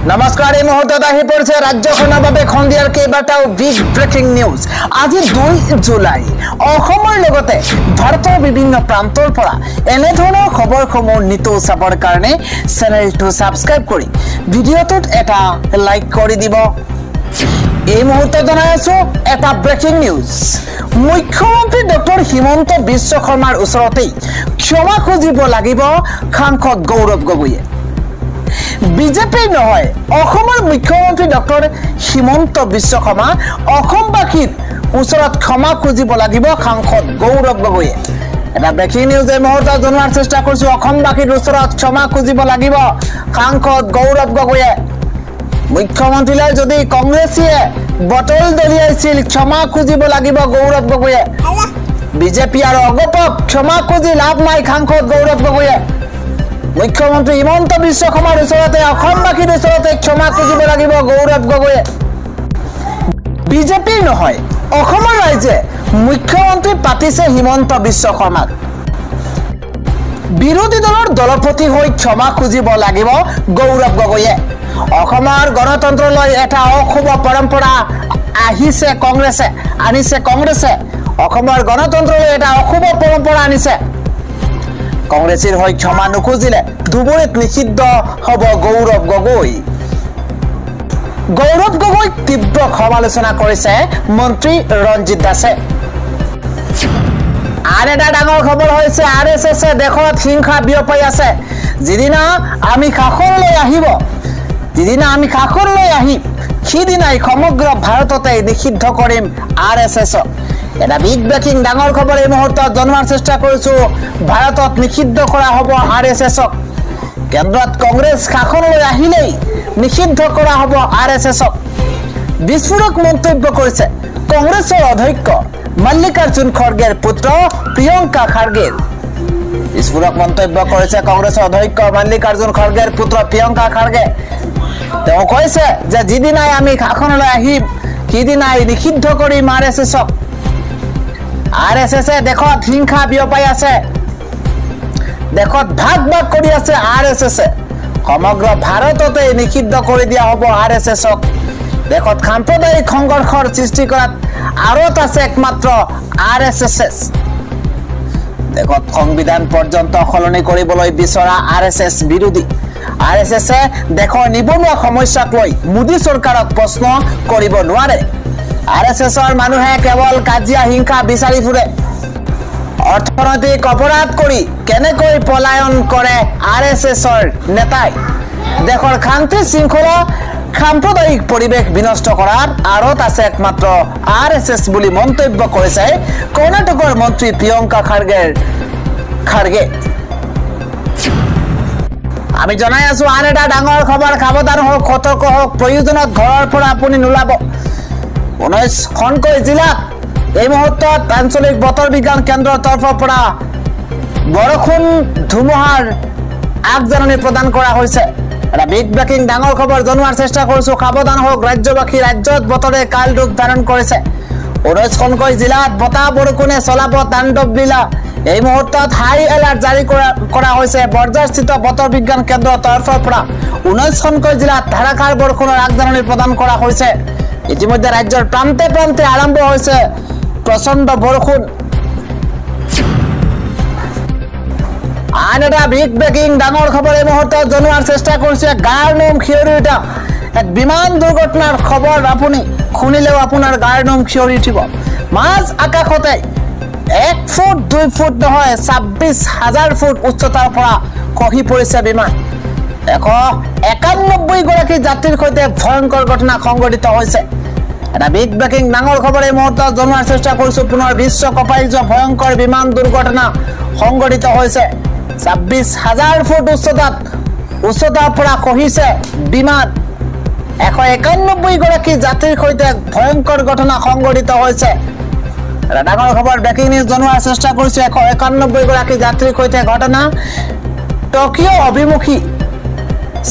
নমস্কাৰ এই মুহূৰ্তত আহি পৰিছে ৰাজ্যখনৰ বাবে খন্দিয়াৰ কেইবাটাও বিগ ব্ৰেকিং নিউজ। আজি 2 জুলাই অসমৰ লগতে ভাৰতৰ বিভিন্ন প্ৰান্তৰ পৰা এনে ধৰণৰ খবৰসমূহ নিতৌ চাবৰ কাৰণে চেনেলটো সাবস্ক্ৰাইব কৰি ভিডিঅ'টোত এটা লাইক কৰি দিব। এই মুহূৰ্তত জনাই আছো এটা ব্ৰেকিং নিউজ। মুখ্যমন্ত্ৰী ডক্টৰ হিমন্ত বিশ্ব শৰ্মাৰ ওচৰতেই ক্ষমা খুজিব লাগিব সাংসদ গৌৰৱ গগৈয়ে। বিজেপি নহয় অসমৰ মুখ্যমন্ত্ৰী ডক্টৰ হিমন্ত বিশ্ব শৰ্মা অসমবাসীৰ ওচৰত ক্ষমা খুজিব লাগিব সাংসদ গৌৰৱ গগৈয়ে। এটা ব্ৰেকিং নিউজ এই মুহূৰ্তত জনোৱাৰ চেষ্টা কৰিছো। অসমবাসীৰ ওচৰত ক্ষমা খুজিব লাগিব সাংসদ গৌৰৱ গগৈয়ে। মুখ্যমন্ত্ৰীলৈ যদি কংগ্ৰেছীয়ে বটল দলিয়াইছিল ক্ষমা খুজিব লাগিব গৌৰৱ গগৈয়ে। বিজেপি আৰু অগপক ক্ষমা খুজি লাভ নাই সাংসদ গৌৰৱ গগৈয়ে। মুখ্যমন্ত্ৰী হিমন্ত বিশ্ব শৰ্মাৰ ওচৰতে অসমবাসীৰ ওচৰতে ক্ষমা খুজিব লাগিব গৌৰৱ গগৈয়ে। বিজেপি নহয় অসমৰ ৰাইজে মুখ্যমন্ত্ৰী পাতিছে হিমন্ত বিশ্ব শৰ্মাক। বিৰোধী দলৰ দলপতি হৈ ক্ষমা খুজিব লাগিব গৌৰৱ গগৈয়ে। অসমৰ গণতন্ত্ৰলৈ এটা অশুভ পৰম্পৰা আনিছে কংগ্ৰেছে। অসমৰ গণতন্ত্ৰলৈ এটা অশুভ পৰম্পৰা আনিছে। কংগ্ৰেছীৰ হৈ ক্ষমা নুখুজিলে ধুবুৰীত নিষিদ্ধ হ'ব গৌৰৱ গগৈ। গৌৰৱ গগৈক তীব্ৰ সমালোচনা কৰিছে মন্ত্ৰী ৰঞ্জিত দাসে। আন এটা ডাঙৰ খবৰ হৈছে RSS দেশত হিংসা বিয়পাই আছে। যিদিনা আমি শাসনলৈ আহিম সিদিনাই সমগ্ৰ ভাৰততে নিষিদ্ধ কৰিম RSS-ক। এটা বিগ ব্ৰেকিং ডাঙৰ খবৰ এই মুহূৰ্তত জনোৱাৰ চেষ্টা কৰিছো। ভাৰতত নিষিদ্ধ কৰা হ'ব RSS-ক। কেন্দ্ৰত কংগ্ৰেছ শাসনলৈ আহিলেই নিষিদ্ধ কৰা হ'ব RSS-ক। বিস্ফোৰক মন্তব্য কৰিছে কংগ্ৰেছৰ অধ্যক্ষ মল্লিকাৰ্জুন খৰ্গেৰ পুত্ৰ প্ৰিয়ংকা খাৰ্গে। বিস্ফোৰক মন্তব্য কৰিছে কংগ্ৰেছৰ অধ্যক্ষ মল্লিকাৰ্জুন খৰ্গেৰ পুত্ৰ প্ৰিয়ংকা খাৰ্গে। তেওঁ কৈছে যে যিদিনাই আমি শাসনলৈ আহিম সিদিনাই নিষিদ্ধ কৰিম RSS-ক। RSS দেশত হিংসা বিয়পাই আছে। দেশত ভাগ কৰি আছে RSS। সমগ্ৰ ভাৰততে নিষিদ্ধ কৰি দিয়া হ'ব RSS-ক। দেশত সাম্প্ৰদায়িক সংঘৰ্ষৰ সৃষ্টি কৰাত আঁৰত আছে একমাত্ৰ RSS। দেশত সংবিধান পৰ্যন্ত সলনি কৰিবলৈ বিচৰা RSS বিৰোধী। RSS দেশৰ নিবনুৱা সমস্যাক লৈ মোদী চৰকাৰক প্ৰশ্ন কৰিব নোৱাৰে। RSSৰ মানুহে কেৱল কাজিয়া হিংসা বিচাৰি ফুৰে। অৰ্থনৈতিক অপৰাধ কৰি কেনেকৈ পলায়ন কৰে RSSৰ নেতাই। দেশৰ শান্তি শৃংখলা সাম্প্ৰদায়িক পৰিৱেশ বিনষ্ট কৰাৰ আঁৰত আছে একমাত্ৰ RSS বুলি মন্তব্য কৰিছে কৰ্ণাটকৰ মন্ত্ৰী প্ৰিয়ংকা খাৰ্গে। আমি জনাই আছো আন এটা ডাঙৰ খবৰ। সাৱধান হওক, সতৰ্ক হওক, প্ৰয়োজনত ঘৰৰ পৰা আপুনি নোলাব। 19খনকৈ জিলাত এই মুহূৰ্তত আঞ্চলিক বতৰ বিজ্ঞান কেন্দ্ৰৰ তৰফৰ পৰা বৰষুণ ধুমুহাৰ আগজাননী প্ৰদান কৰা হৈছে। এটা বিগ ব্ৰেকিং ডাঙৰ খবৰ জনোৱাৰ চেষ্টা কৰিছো। সাৱধান হওক ৰাজ্যবাসী। ৰাজ্যত বতৰে কাল ৰূপ ধাৰণ কৰিছে। 19খনকৈ জিলাত বতাহ বৰষুণে চলাব তাণ্ডৱ লীলা। এই মুহূৰ্তত হাই এলাৰ্ট জাৰি কৰা হৈছে বৰঝাৰস্থিত বতৰ বিজ্ঞান কেন্দ্ৰৰ তৰফৰ পৰা। 19খনকৈ জিলাত ধাৰাসাৰ বৰষুণৰ আগজাননী প্ৰদান কৰা হৈছে। ইতিমধ্যে ৰাজ্যৰ প্ৰান্তে প্ৰান্তে আৰম্ভ হৈছে প্ৰচণ্ড বৰষুণ। আন এটা বিগ ব্ৰেকিং ডাঙৰ খবৰ এই মুহূৰ্তত জনোৱাৰ চেষ্টা কৰিছে। গাৰ নোম শিয়ৰি উঠা এক বিমান দুৰ্ঘটনাৰ খবৰ আপুনি শুনিলেও আপোনাৰ গাৰ নোম শিয়ৰি উঠিব। মাজ আকাশতে 1 ফুট 2 ফুট নহয় 26,000 ফুট উচ্চতাৰ পৰা খহি পৰিছে বিমান। 191 গৰাকী যাত্ৰীৰ সৈতে ভয়ংকৰ ঘটনা সংঘটিত হৈছে। এটা বিগ ব্ৰেকিং ডাঙৰ খবৰ এই মুহূৰ্তত জনোৱাৰ চেষ্টা কৰিছো। পুনৰ বিশ্ব কঁপাই যোৱা ভয়ংকৰ বিমান দুৰ্ঘটনা সংঘটিত হৈছে। 26,000 ফুট উচ্চতাৰ পৰা খহিছে বিমান। 191 গৰাকী যাত্ৰীৰ সৈতে ভয়ংকৰ ঘটনা সংঘটিত হৈছে। এটা ডাঙৰ খবৰ ব্ৰেকিং নিউজ জনোৱাৰ চেষ্টা কৰিছো। 191 গৰাকী যাত্ৰীৰ সৈতে ঘটনা। টকিঅ অভিমুখী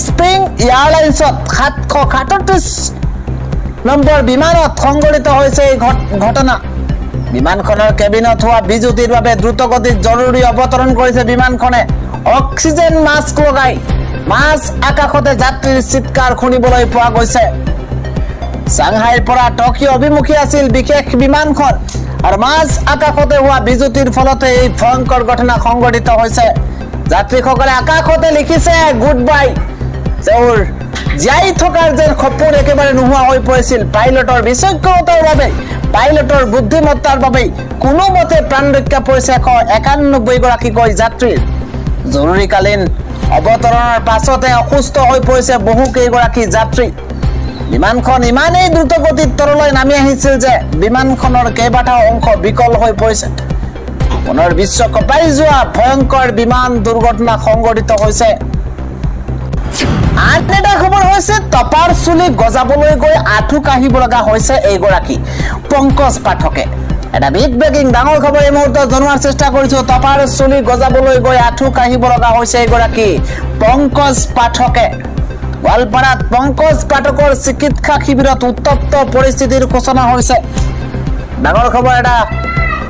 স্প্ৰিং এয়াৰলাইন্সত 737 নম্বৰ বিমানত সংঘটিত হৈছে এই ঘটনা। বিমানখনৰ কেবিনত হোৱা বিজুতিৰ বাবে দ্ৰুতগতিত জৰুৰী অৱতৰণ কৰিছে বিমানখনে। অক্সিজেন মাস্ক লগাই মাছ আকাশতে যাত্ৰীৰ চিৎকাৰ শুনিবলৈ পোৱা গৈছে সাংহাইৰ পৰা টকিঅ অভিমুখী আছিল বিশেষ বিমানখন আৰু মাছ আকাশতে হোৱা বিজুতিৰ ফলতে এই ভয়ংকৰ ঘটনা সংঘটিত হৈছে যাত্ৰীসকলে আকাশতে লিখিছে গুড বাই তেওঁৰ জীয়াই থকাৰ যেন সপোন একেবাৰে নোহোৱা হৈ পৰিছিল পাইলটৰ বিচক্ষণতাৰ বাবে পাইলটৰ বুদ্ধিমত্তাৰ বাবে কোনোমতে প্ৰাণ ৰক্ষা পৰিছে 191 গৰাকীকৈ যাত্ৰীৰ জৰুৰীকালীন অৱতৰণৰ পাছতে অসুস্থ হৈ পৰিছে বহু কেইগৰাকী যাত্ৰী বিমানখন ইমানেই দ্ৰুতগতিত তললৈ নামি আহিছিল যে বিমানখনৰ কেইবাটাও অংশ বিকল হৈ পৰিছে পুনৰ বিশ্ব কঁপাই যোৱা ভয়ংকৰ বিমান দুৰ্ঘটনা সংঘটিত হৈছে আন এটা খবৰ হৈছে টপাৰ চুলি গজাবলৈ গৈ আঁঠু কাঢ়িব লগা হৈছে এইগৰাকী পংকজ পাঠকে এটা বিগ ব্ৰেকিং ডাঙৰ খবৰ এই মুহূৰ্তত জনোৱাৰ চেষ্টা কৰিছো টপাৰ চুলি গজাবলৈ গৈ আঁঠু কাঢ়িব লগা হৈছে এইগৰাকী পংকজ পাঠকে গোৱালপাৰাত পংকজ পাঠকৰ চিকিৎসা শিবিৰত উত্তপ্ত পৰিস্থিতিৰ সূচনা হৈছে ডাঙৰ খবৰ এটা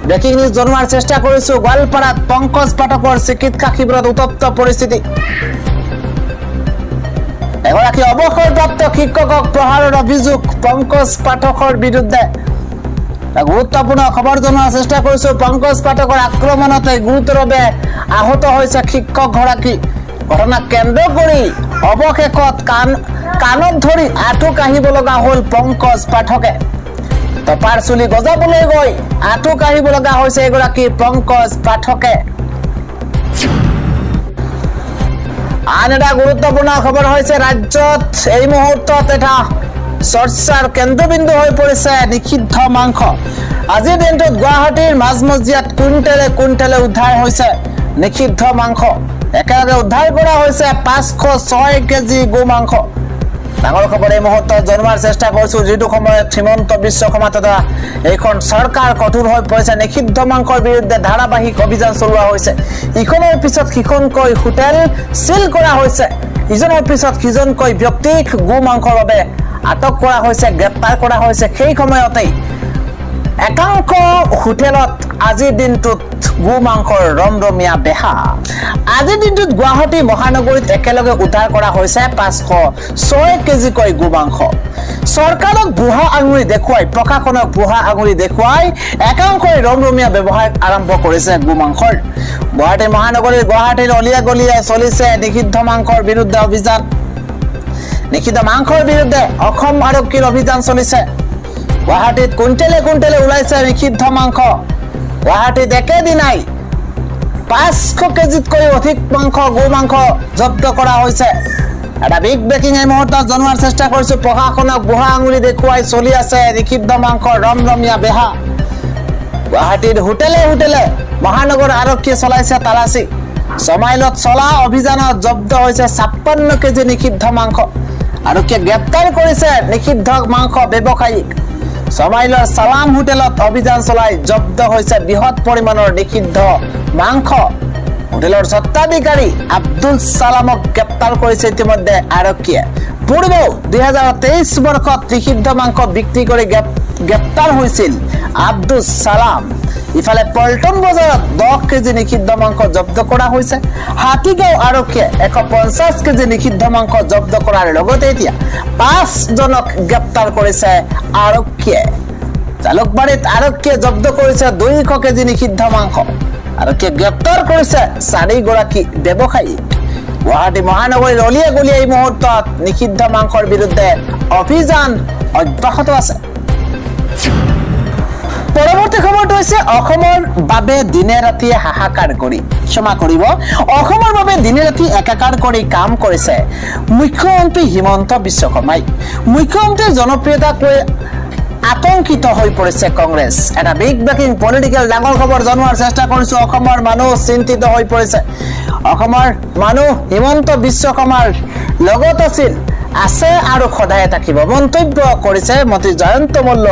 ব্ৰেকিং নিউজ জনোৱাৰ চেষ্টা কৰিছো গোৱালপাৰাত পংকজ পাঠকৰ চিকিৎসা শিবিৰত উত্তপ্ত পৰিস্থিতি এগৰাকী অৱসৰপ্ৰাপ্ত শিক্ষকক প্ৰহাৰৰ অভিযোগ পংকজ পাঠকৰ বিৰুদ্ধে গুৰুত্বপূৰ্ণ খবৰ জনোৱাৰ চেষ্টা কৰিছো পংকজ পাঠকৰ আক্ৰমণতে গুৰুতৰভাৱে আহত হৈছে শিক্ষকগৰাকী ঘটনাক কেন্দ্ৰ কৰি অৱশেষত কাণত ধৰি আঁঠু কাঢ়িব লগা হ'ল পংকজ পাঠকে টপাৰ চুলি গজাবলৈ গৈ আঁঠু কাঢ়িব লগা হৈছে এগৰাকী পংকজ পাঠকে আন এটা গুৰুত্বপূৰ্ণ খবৰ হৈছে ৰাজ্যত এই মুহূৰ্তত এটা চৰ্চাৰ কেন্দ্ৰবিন্দু হৈ পৰিছে নিষিদ্ধ মাংস আজিৰ দিনটোত গুৱাহাটীৰ মাজমজিয়াত কুইণ্টেলে উদ্ধাৰ হৈছে নিষিদ্ধ মাংস একেলগে উদ্ধাৰ কৰা হৈছে 506 কেজি গো মাংস ডাঙৰ খবৰ এই মুহূৰ্তত জনোৱাৰ চেষ্টা কৰিছো যিটো সময়ত হিমন্ত বিশ্ব শৰ্মা তথা এইখন চৰকাৰ কঠোৰ হৈ পৰিছে নিষিদ্ধ মাংসৰ বিৰুদ্ধে ধাৰাবাহিক অভিযান চলোৱা হৈছে ইখনৰ পিছত সিখনকৈ হোটেল সিল কৰা হৈছে ইজনৰ পিছত সিজনকৈ ব্যক্তিক গো মাংসৰ বাবে আটক কৰা হৈছে গ্ৰেপ্তাৰ কৰা হৈছে সেই সময়তেই একাংশ হোটেলত আজিৰ দিনটোত গো মাংসৰ ৰমৰমীয়া বেহা আজিৰ দিনটোত গুৱাহাটী মহানগৰীত একেলগে উদ্ধাৰ কৰা হৈছে 506 কেজিকৈ গো মাংস চৰকাৰক বুঢ়া আঙুলি দেখুৱাই প্ৰশাসনক বুঢ়া আঙুলি দেখুৱাই একাংশই ৰমৰমীয়া ব্যৱহাৰ আৰম্ভ কৰিছে গো মাংসৰ গুৱাহাটী মহানগৰীৰ গুৱাহাটীৰ অলিয়া গলিয়ে চলিছে নিষিদ্ধ মাংসৰ বিৰুদ্ধে অভিযান নিষিদ্ধ মাংসৰ বিৰুদ্ধে অসম আৰক্ষীৰ অভিযান চলিছে গুৱাহাটীত কুইণ্টেলে ওলাইছে নিষিদ্ধ মাংস গুৱাহাটীত একেদিনাই 500 কেজিতকৈ অধিক মাংস গো মাংস জব্দ কৰা হৈছে এটা বিগ ব্ৰেকিং এই মুহূৰ্তত জনোৱাৰ চেষ্টা কৰিছো প্ৰশাসনক বুঢ়া আঙুলি দেখুৱাই চলি আছে নিষিদ্ধ মাংসৰ ৰমৰমীয়া বেহা গুৱাহাটীৰ হোটেলে মহানগৰ আৰক্ষীয়ে চলাইছে তালাচী ছমাইলত চলা অভিযানত জব্দ হৈছে 56 কেজি নিষিদ্ধ মাংস আৰক্ষীয়ে গ্ৰেপ্তাৰ কৰিছে নিষিদ্ধ মাংস ব্যৱসায়ীক ছমাইলৰ সালাম হোটেলত অভিযান চলাই জব্দ হৈছে বৃহৎ পৰিমাণৰ নিষিদ্ধ মাংস হোটেলৰ স্বত্বাধিকাৰী আব্দুল সালামক গ্ৰেপ্তাৰ কৰিছে ইতিমধ্যে আৰক্ষীয়ে পূৰ্বে 2023 বৰ্ষত নিষিদ্ধ মাংস বিক্ৰী কৰি গ্ৰেপ্তাৰ হৈছিল আব্দুল সালাম ইফালে পল্টন বজাৰত 10 কেজি নিষিদ্ধ মাংস জব্দ কৰা হৈছে হাতীগাঁও আৰক্ষীয়ে 150 কেজি নিষিদ্ধ মাংস জব্দ কৰাৰ লগতে এতিয়া 5 জনক গ্ৰেপ্তাৰ কৰিছে আৰক্ষীয়ে জালুকবাৰীত আৰক্ষীয়ে জব্দ কৰিছে 200 কেজি নিষিদ্ধ মাংস আৰক্ষীয়ে গ্ৰেপ্তাৰ কৰিছে 4 গৰাকী ব্যৱসায়ীক গুৱাহাটী মহানগৰীৰ অলিয়া গলিয়ে এই মুহূৰ্তত নিষিদ্ধ মাংসৰ বিৰুদ্ধে অভিযান অব্যাহত আছে পৰৱৰ্তী খবৰটো হৈছে অসমৰ বাবে দিনে ৰাতিয়ে হাহাকাৰ কৰি ক্ষমা কৰিব অসমৰ বাবে দিনে ৰাতি একাকাৰ কৰি কাম কৰিছে মুখ্যমন্ত্ৰী হিমন্ত বিশ্ব শৰ্মাই মুখ্যমন্ত্ৰীৰ জনপ্ৰিয়তাক লৈ আতংকিত হৈ পৰিছে কংগ্ৰেছ এটা বিগ ব্ৰেকিং পলিটিক্যাল ডাঙৰ খবৰ জনোৱাৰ চেষ্টা কৰিছো অসমৰ মানুহ চিন্তিত হৈ পৰিছে অসমৰ মানুহ হিমন্ত বিশ্ব শৰ্মাৰ লগত আছে আৰু সদায় থাকিব মন্তব্য কৰিছে মন্ত্ৰী জয়ন্ত মল্ল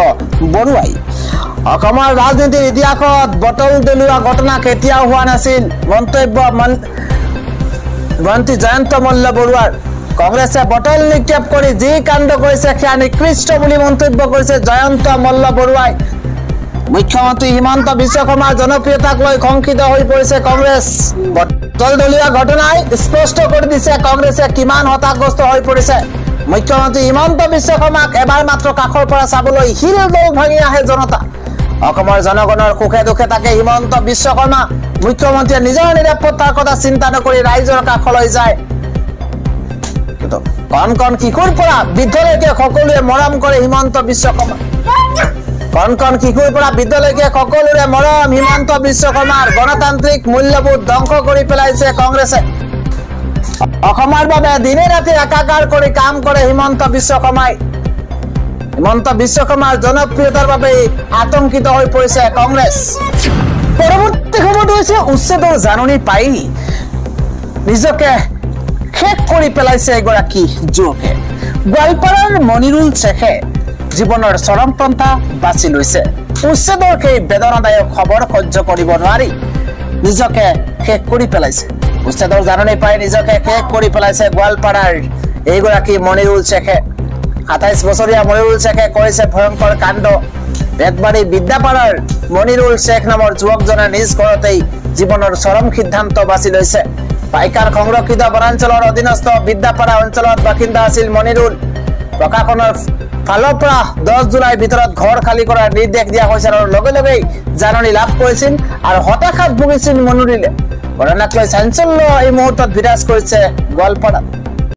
বৰুৱাই অসমৰ ৰাজনীতিৰ ইতিহাসত বটল দলিওৱা ঘটনা কেতিয়াও হোৱা নাছিল মন্তব্য মন্ত্ৰী জয়ন্ত মল্ল বৰুৱাৰ কংগ্ৰেছে বটল নিক্ষেপ কৰি যি কাণ্ড কৰিছে সেয়া নিকৃষ্ট বুলি মন্তব্য কৰিছে জয়ন্ত মল্ল বৰুৱাই মুখ্যমন্ত্ৰী হিমন্ত বিশ্ব শৰ্মাৰ জনপ্ৰিয়তাক লৈ শংকিত হৈ পৰিছে কংগ্ৰেছ দলীয় ঘটনায় স্পষ্ট কৰে দিছে কংগ্ৰেছে কিমান হতাশগ্ৰস্ত হৈ পৰিছে। মুখ্যমন্ত্ৰী হিমন্ত বিশ্ব শৰ্মাক এবাৰ মাত্ৰ কাষৰ পৰা চাবলৈ হিল দৌল ভাঙি আহে জনতা। অসমৰ জনগণৰ সুখে দুখে থাকে হিমন্ত বিশ্ব শৰ্মা। মুখ্যমন্ত্ৰীয়ে নিজৰ নিৰাপত্তাৰ কথা চিন্তা নকৰি ৰাইজৰ কাষলৈ যায়। কিন্তু কণ কণ শিশুৰ পৰা বৃদ্ধলৈকে সকলোৱে মৰম কৰে হিমন্ত বিশ্ব শৰ্মা। কণ কণ শিশুৰ পৰা বৃদ্ধলৈকে সকলোৰে মৰম হিমন্ত বিশ্ব শৰ্মাৰ। গণতান্ত্ৰিক মূল্যবোধ ধ্বংস কৰি পেলাইছে কংগ্ৰেছে। অসমৰ বাবে দিনে ৰাতি একাকাৰ কৰি কাম কৰে হিমন্ত বিশ্ব শৰ্মাই। হিমন্ত বিশ্ব শৰ্মাৰ জনপ্ৰিয়তাৰ বাবে আতংকিত হৈ পৰিছে কংগ্ৰেছ। পৰৱৰ্তী খবৰটো হৈছে উচ্ছেদৰ জাননী পাই নিজকে শেষ কৰি পেলাইছে এগৰাকী যুৱকে। গোৱালপাৰাৰ মনিৰুল শ্বেখে জীৱনৰ চৰমপন্থা বাছি লৈছে। উচ্ছেদৰ সেই বেদনাদায়ক খবৰ সহ্য কৰিব নোৱাৰি নিজকে শেষ কৰি পেলাইছে। উচ্ছেদৰ জাননী পাই নিজকে শেষ কৰি পেলাইছে গোৱালপাৰাৰ এইগৰাকী মনিৰুল শ্বেখে। ২৭ বছৰীয়া মনিৰুল শ্বেখে কৰিছে ভয়ংকৰ কাণ্ড। বেতবাৰী বিদ্যাপাৰাৰ মনিৰুল শ্বেখ নামৰ যুৱকজনে নিজ ঘৰতেই জীৱনৰ চৰম সিদ্ধান্ত বাছি লৈছে। পাইকাৰ সংৰক্ষিত বনাঞ্চলৰ অধীনস্থ বিদ্যাপাৰা অঞ্চলত বাসিন্দা আছিল মনিৰুল। প্ৰশাসনৰ ফালৰ পৰা 10 জুলাইৰ ভিতৰত ঘৰ খালী কৰাৰ নিৰ্দেশ দিয়া হৈছিল আৰু লগে লগেই জাননী লাভ কৰিছিল আৰু হতাশাত ভুগিছিল মনিৰুলে। ঘটনাক লৈ চাঞ্চল্য এই মুহূৰ্তত বিৰাজ কৰিছে গোৱালপাৰাত।